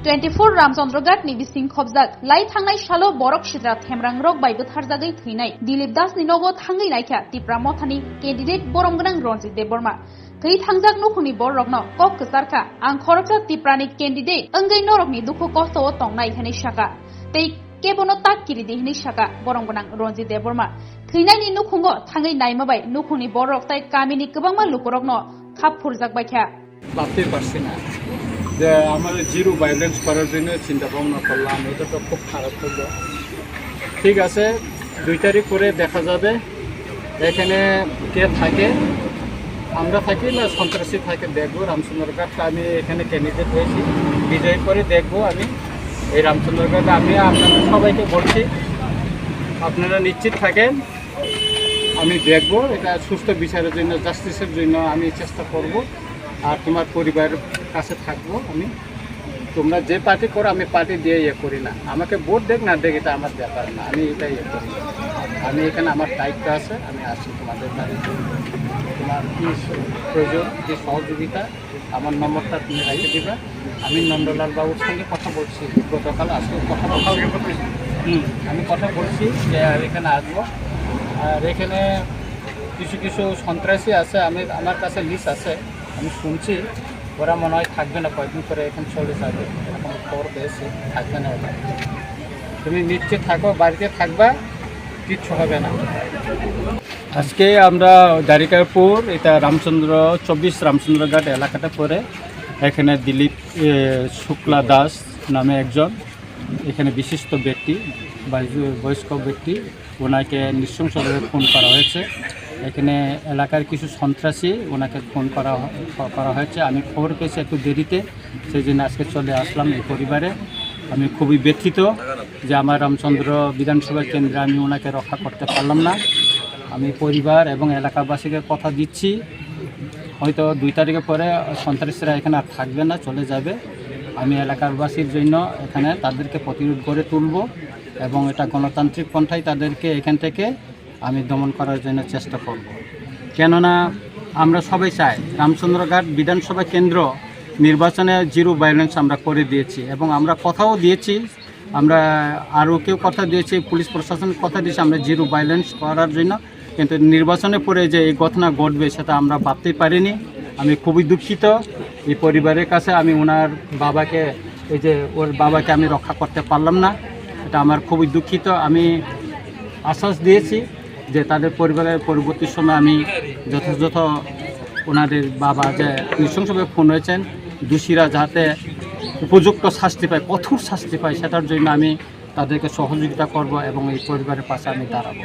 24 रामचंद्रघाटनि बिसिं खबजाक लाई थांनाय सालो बरक सिद्रा थेमरांरक बाय बुथारजागै थैनाय दिलीप दासनि नगो थांगै नायखा तिप्रा मथानि कैंडिडेट बरम गोनां रंजित देबबर्मा थै थांजाक नुखुनि बररकनो कक कसारखा आं खरकसा तिप्रानि कैंडिडेट अंगै नरकनि दुखु कष्टो तंनाय हेनै साका तै केबनो ताककिरि देहनि साका बरम गोनां रंजित देबबर्मा थैनायनि नुखुंगो थांगै नायमाबाय नुखुनि बररक ताय कामिनि गोबांमा लुकरकनो खाप फुरजाकबायखा ভাবতে পারছি না যে আমাদের জিরো ভায়োলেন্স করার জন্য চিন্তা ভাবনা করলাম। এটা তো খুব খারাপ হলো। ঠিক আছে, 2 তারিখ করে দেখা যাবে এখানে কে থাকে, আমরা থাকি না সন্ত্রাসী থাকে দেখবো। রামচন্দ্রঘাটটা আমি এখানে ক্যান্ডিডেট হয়েছি, বিজয় করে দেখবো আমি এই রামচন্দ্রঘাট। আমি আপনাদের সবাইকে বলছি আপনারা নিশ্চিত থাকেন, আমি দেখবো এটা সুস্থ বিচারের জন্য, জাস্টিসের জন্য আমি চেষ্টা করব। আর তোমার পরিবারের কাছে থাকবো আমি। তোমরা যে পার্টি করো আমি পার্টি দিয়ে ইয়ে করি না, আমাকে ভোট দেখ না দেখ এটা আমার ব্যাপার না, আমি এটাই ইয়ে করি। আমি এখানে আমার দায়িত্ব আছে, আমি আসি তোমাদের বাড়িতে। তোমার কী প্রয়োজন, কী সহযোগিতা, আমার নম্বরটা তুমি রেখে দিবা। আমি নন্দলাল বাবুর সঙ্গে কথা বলছি, গতকাল আজকে কথা বলছি। আমি কথা বলছি যে এখানে আসবো। আর এখানে কিছু কিছু সন্ত্রাসী আছে, আমার কাছে লিস্ট আছে, আমি শুনছি ওরা মনে হয় থাকবে না, কয়েকদিন করে এখানে চলে যাবে, এখন খবর পেয়েছি থাকবে না ওরা। তুমি নিশ্চিত থাকো, বাড়িতে থাকবা, কিচ্ছু হবে না। আজকে আমরা দ্বারিকাপুর, এটা 24 রামচন্দ্রঘাট এলাকাটা পরে এখানে দিলীপ শুক্লা দাস নামে একজন এখানে বিশিষ্ট ব্যক্তি, বয়স্ক ব্যক্তি, ওনাকে নৃশংসভাবে খুন করা হয়েছে। এখানে এলাকার কিছু সন্ত্রাসী ওনাকে খুন করা হয়েছে। আমি খবর পেয়েছি একটু দেরিতে, সেই জন্য আজকে চলে আসলাম এই পরিবারে। আমি খুবই ব্যথিত যে আমার রামচন্দ্র বিধানসভা কেন্দ্রে আমি ওনাকে রক্ষা করতে পারলাম না। আমি পরিবার এবং এলাকাবাসীকে কথা দিচ্ছি, হয়তো 2 তারিখের পরে সন্ত্রাসীরা এখানে আর থাকবে না, চলে যাবে। আমি এলাকাবাসীর জন্য এখানে তাদেরকে প্রতিরোধ গড়ে তুলব এবং এটা গণতান্ত্রিক পন্থায় তাদেরকে এখান থেকে আমি দমন করার জন্য চেষ্টা করব। কেননা আমরা সবাই চাই রামচন্দ্রঘাট বিধানসভা কেন্দ্র নির্বাচনে জিরো ভায়োলেন্স আমরা করে দিয়েছি এবং আমরা কথাও দিয়েছি, আমরা আরও কেউ কথা দিয়েছি, পুলিশ প্রশাসন কথা দিয়েছি আমরা জিরো ভায়োলেন্স করার জন্য। কিন্তু নির্বাচনের পরে যে এই ঘটনা ঘটবে সেটা আমরা ভাবতেই পারিনি। আমি খুবই দুঃখিত এই পরিবারের কাছে। আমি ওনার বাবাকে, এই যে ওর বাবাকে আমি রক্ষা করতে পারলাম না, এটা আমার খুবই দুঃখিত। আমি আশ্বাস দিয়েছি যে তাদের পরিবারের পরবর্তী সময় আমি যথাযথ ওনাদের বাবা যে নৃশংসভাবে খুন হয়েছেন, দোষীরা যাতে উপযুক্ত শাস্তি পায়, কঠোর শাস্তি পায়, সেটার জন্য আমি তাদেরকে সহযোগিতা করব এবং এই পরিবারের পাশে আমি দাঁড়াবো।